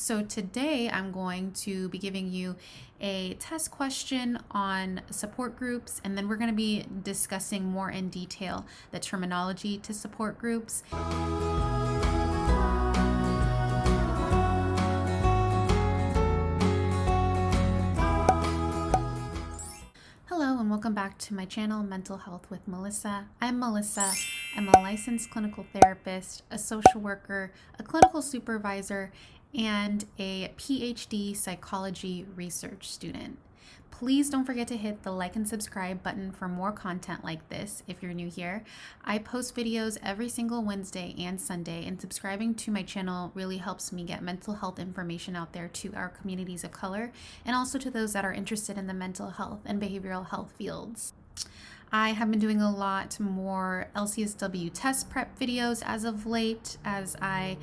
So today I'm going to be giving you a test question on support groups, and then we're going to be discussing more in detail the terminology to support groups. Hello and welcome back to my channel, Mental Health with Melissa. I'm Melissa. I'm a licensed clinical therapist, a social worker, a clinical supervisor, and a PhD psychology research student. Please don't forget to hit the like and subscribe button for more content like this if you're new here. I post videos every single Wednesday and Sunday, and subscribing to my channel really helps me get mental health information out there to our communities of color and also to those that are interested in the mental health and behavioral health fields. I have been doing a lot more LCSW test prep videos as of late, as I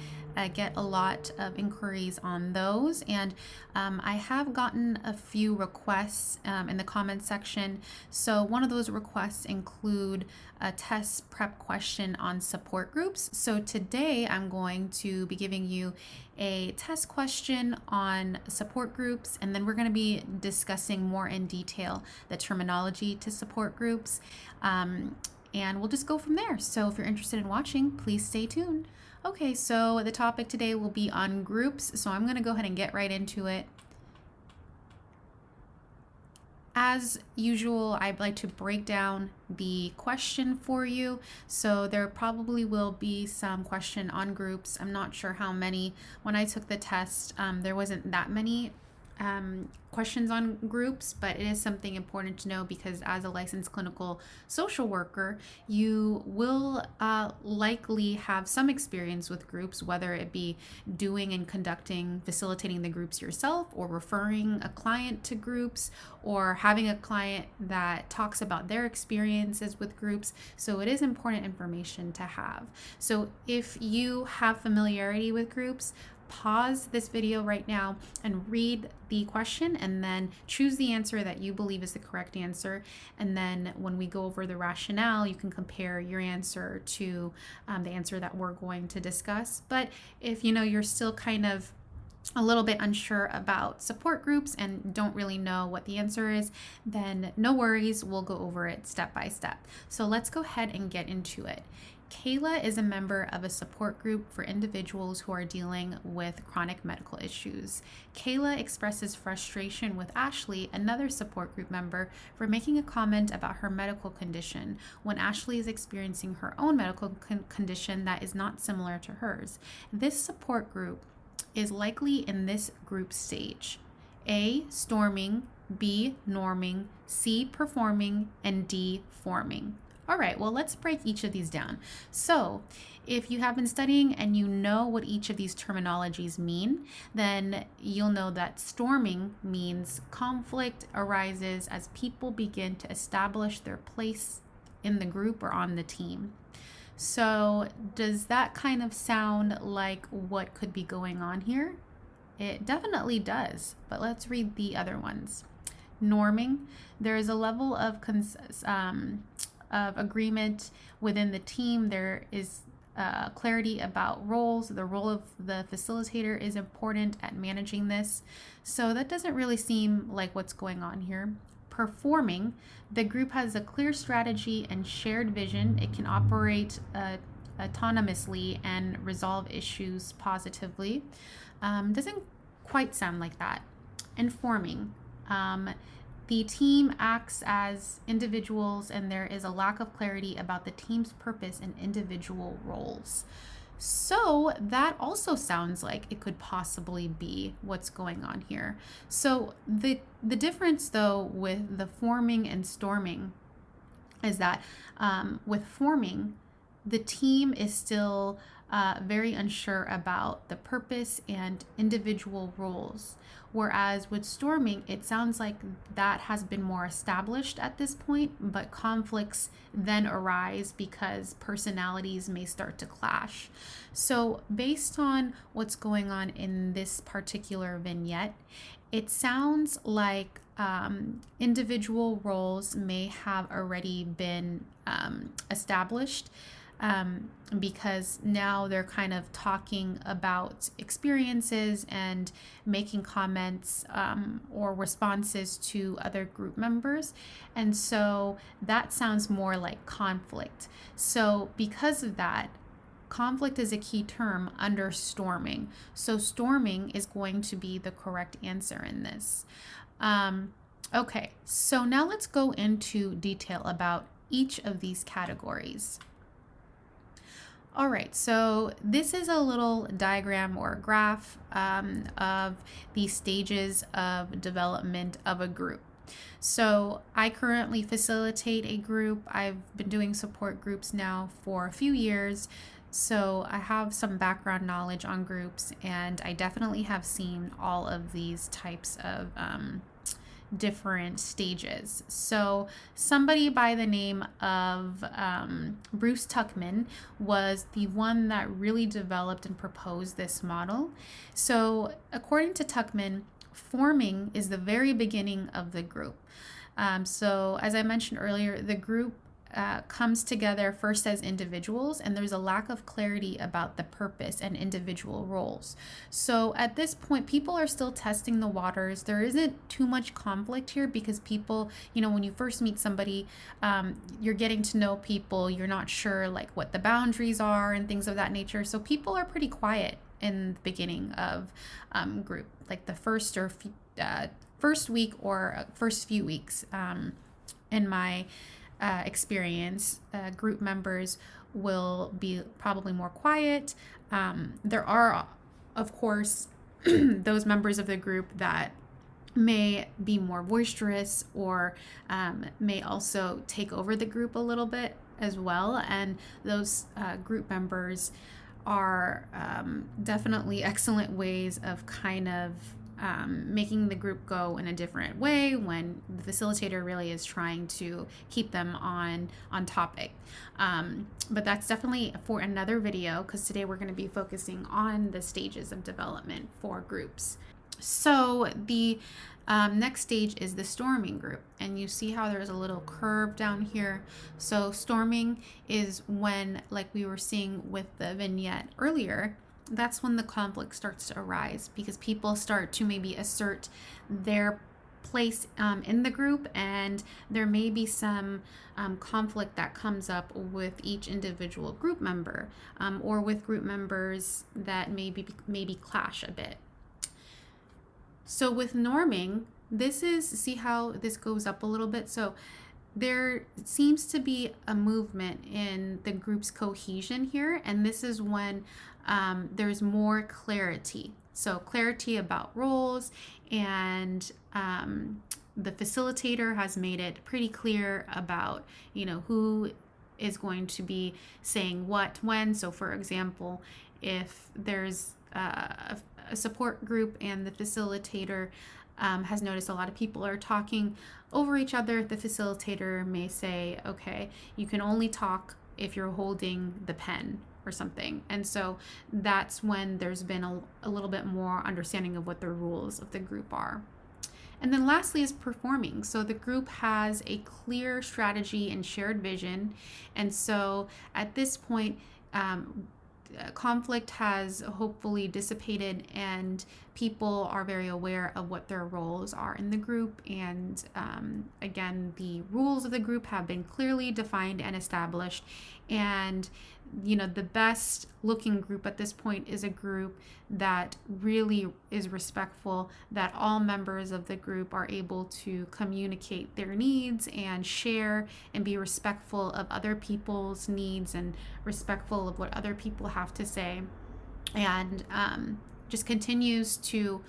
get a lot of inquiries on those, and I have gotten a few requests in the comments section. So one of those requests include a test prep question on support groups. So today I'm going to be giving you a test question on support groups, and then we're going to be discussing more in detail the terminology to support groups, and we'll just go from there. So if you're interested in watching, please stay tuned. Okay, so the topic today will be on groups, so I'm going to go ahead and get right into it. As usual, I'd like to break down the question for you. So there probably will be some question on groups. I'm not sure how many. When I took the test, there wasn't that many questions on groups, but it is something important to know because as a licensed clinical social worker, you will likely have some experience with groups, whether it be doing and conducting, facilitating the groups yourself, or referring a client to groups, or having a client that talks about their experiences with groups. So it is important information to have. So if you have familiarity with groups, pause this video right now and read the question, and then choose the answer that you believe is the correct answer. And then when we go over the rationale, you can compare your answer to the answer that we're going to discuss. But if you're still kind of a little bit unsure about support groups and don't really know what the answer is, then no worries, we'll go over it step by step. So let's go ahead and get into it. Kayla is a member of a support group for individuals who are dealing with chronic medical issues. Kayla expresses frustration with Ashley, another support group member, for making a comment about her medical condition when Ashley is experiencing her own medical condition that is not similar to hers. This support group is likely in this group stage: A, storming, B, norming, C, performing, and D, forming. All right, well, let's break each of these down. So if you have been studying and you know what each of these terminologies mean, then you'll know that storming means conflict arises as people begin to establish their place in the group or on the team. So does that kind of sound like what could be going on here? It definitely does, but let's read the other ones. Norming, there is a level of agreement within the team. There is clarity about roles. The role of the facilitator is important at managing this. So that doesn't really seem like what's going on here. Performing, the group has a clear strategy and shared vision. It can operate autonomously and resolve issues positively. Doesn't quite sound like that. Informing, the team acts as individuals and there is a lack of clarity about the team's purpose and individual roles. So that also sounds like it could possibly be what's going on here. So the difference though with the forming and storming is that with forming, the team is still very unsure about the purpose and individual roles. Whereas with storming, it sounds like that has been more established at this point, but conflicts then arise because personalities may start to clash. So based on what's going on in this particular vignette, it sounds like individual roles may have already been established because now they're kind of talking about experiences and making comments or responses to other group members. And so that sounds more like conflict. So because of that, conflict is a key term under storming. So storming is going to be the correct answer in this. Okay, so now let's go into detail about each of these categories. All right, so this is a little diagram or graph of the stages of development of a group. So I currently facilitate a group. I've been doing support groups now for a few years. So I have some background knowledge on groups, and I definitely have seen all of these types of different stages. So somebody by the name of Bruce Tuckman was the one that really developed and proposed this model. So according to Tuckman, forming is the very beginning of the group. So as I mentioned earlier, the group comes together first as individuals, and there's a lack of clarity about the purpose and individual roles. So at this point, people are still testing the waters. There isn't too much conflict here because people, when you first meet somebody, you're getting to know people. You're not sure like what the boundaries are and things of that nature. So people are pretty quiet in the beginning of group, like the first week or first few weeks. In my experience, group members will be probably more quiet. There are, of course, those members of the group that may be more boisterous or may also take over the group a little bit as well. And those group members are definitely excellent ways of kind of making the group go in a different way when the facilitator really is trying to keep them on topic. But that's definitely for another video, because today we're going to be focusing on the stages of development for groups. So the next stage is the storming group, and you see how there's a little curve down here. So storming is when, like we were seeing with the vignette earlier, that's when the conflict starts to arise because people start to maybe assert their place in the group, and there may be some conflict that comes up with each individual group member or with group members that maybe clash a bit. So with norming, see how this goes up a little bit. So there seems to be a movement in the group's cohesion here, and this is when there's more clarity. So clarity about roles, and the facilitator has made it pretty clear about, who is going to be saying what when. So for example, if there's a support group and the facilitator has noticed a lot of people are talking over each other, the facilitator may say, okay, you can only talk if you're holding the pen or something. And so that's when there's been a little bit more understanding of what the rules of the group are. And then lastly is performing. So the group has a clear strategy and shared vision. And so at this point, conflict has hopefully dissipated and people are very aware of what their roles are in the group. And again, the rules of the group have been clearly defined and established. And the best looking group at this point is a group that really is respectful, that all members of the group are able to communicate their needs and share and be respectful of other people's needs and respectful of what other people have to say, and just continues to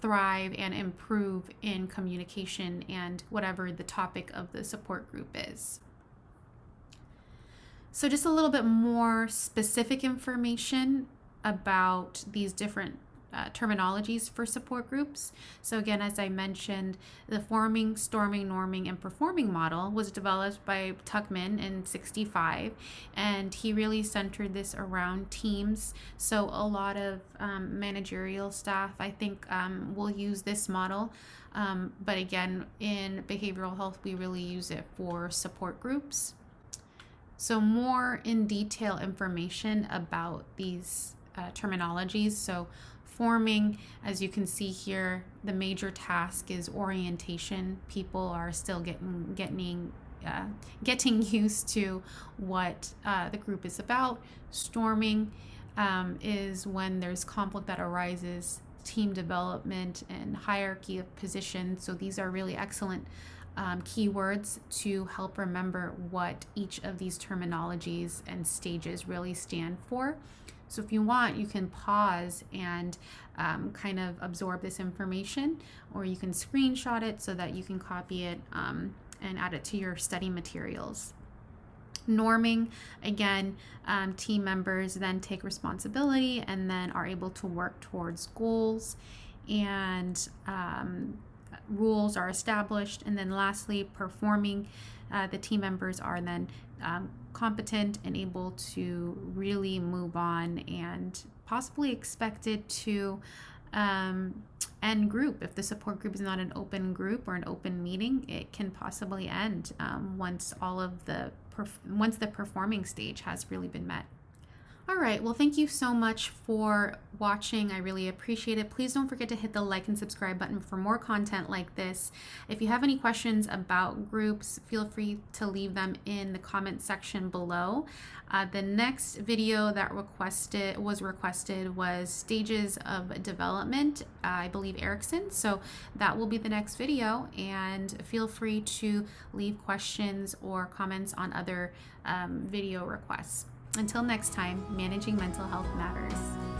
thrive and improve in communication and whatever the topic of the support group is. So just a little bit more specific information about these different terminologies for support groups. So again, as I mentioned, the forming, storming, norming, and performing model was developed by Tuckman in '65, and he really centered this around teams. So a lot of managerial staff, I think, will use this model. But again, in behavioral health, we really use it for support groups. So more in detail information about these terminologies. So forming, as you can see here, the major task is orientation. People are still getting used to what the group is about. Storming is when there's conflict that arises. Team development and hierarchy of position. So these are really excellent keywords to help remember what each of these terminologies and stages really stand for. So if you want, you can pause and kind of absorb this information, or you can screenshot it so that you can copy it and add it to your study materials. Norming, again, team members then take responsibility and then are able to work towards goals, and rules are established. And then lastly, performing, the team members are then competent and able to really move on and possibly expected to end group. If the support group is not an open group or an open meeting, it can possibly end once the performing stage has really been met. All right, well, thank you so much for watching. I really appreciate it. Please don't forget to hit the like and subscribe button for more content like this. If you have any questions about groups, feel free to leave them in the comment section below. The next video that was requested was stages of development, I believe Erickson. So that will be the next video, and feel free to leave questions or comments on other video requests. Until next time, managing mental health matters.